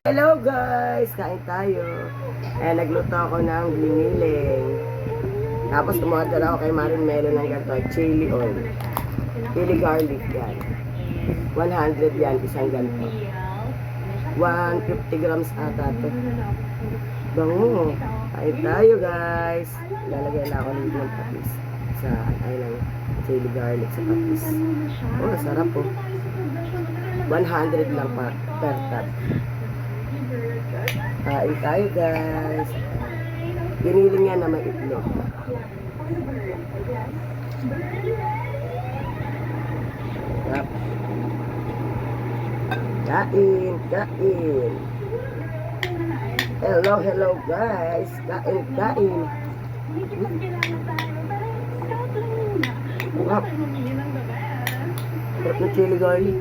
Hello guys! Kain tayo. Nagluto ako ng giniling. Tapos umorder ako kay Marin Melo ng ganito, chili oil. Chili garlic yan. 100 yan, isang ganito. 150 grams ata to. Bango. Kain tayo guys. Lalagyan na ako ng patis. Sa ng chili garlic sa patis. Oh, sarap po. 100 lang per tab. Kain tayo guys. Giniling yan na may itlog. Yep. Kain, kain. Hello guys. Kain, kain. Sarap. Sarap na chili garlic.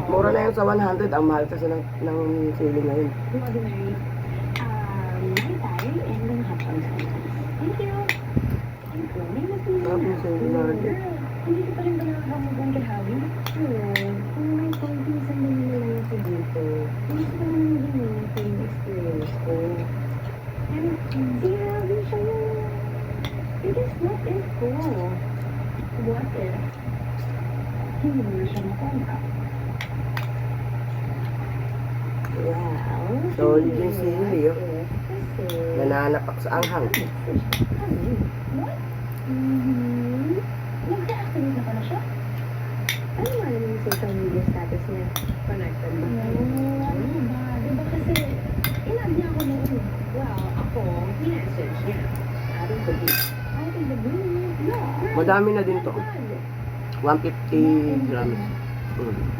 Mura na yun sa 100. Ang mahal kasi ng chili ngayon. Sarap yung chili garlic. Hindi ko pa rin ba nakakamugan kay Javi? Kung may konting sandali na lang ako dito, gusto ko naman din yung experience ko. And si Javi siya yung... It is what if ko. What if? Hindi mo na siya makontak. Well... Solid yung sili, oh. Nananapak sa anghang. What? Nag-deactivate na pala siya? Ano nga naman yung social media status niya? Connected ba? Ano ba? Diba kasi, inad niya ako noon. Well, ako, message niya. Out of the blue. Out of the blue? No. Madami na din to. 150 grams.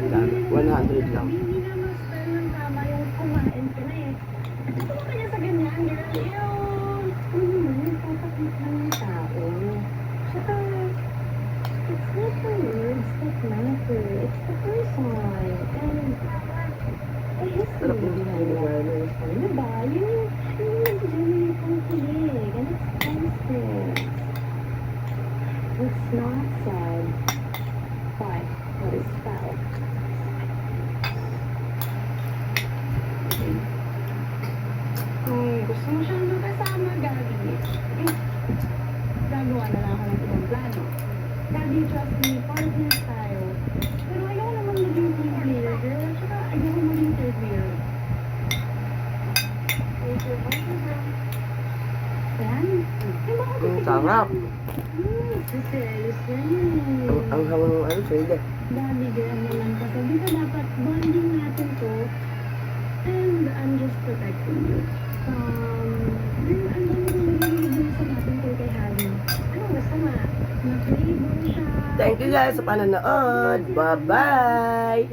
Ang dami. 100 lang. Hindi na master ng tama yung kumain ka na eh. Ito ba kanya sa ganyan, girl? Ew! Nagpapakit lang yung tao. Tsaka, it's not the words that matter. It's the person. And, Sarap yung chili garlic. ano ba? Yun yung nag-generate ang kilig. And it's priceless. It's not said, but what is felt. Kung gusto mo siyang magkasama, Gabi, gagawa na lang ako ng ibang plano. Gabi, trust me, partners tayo. Pero ayoko naman maging team player, girl. At saka ayoko maging third wheel. Yan. Ang sarap. Seriously. Ang hawang ng ano, sili. Gabi, girl naman kasi. Di ba dapat bonding natin to? And I'm just protecting you. Girl, ang dami kong nagiging sa natin to kay Harry. Anong masama? Na-playboy siya. Thank you guys sa panonood. Bye-bye!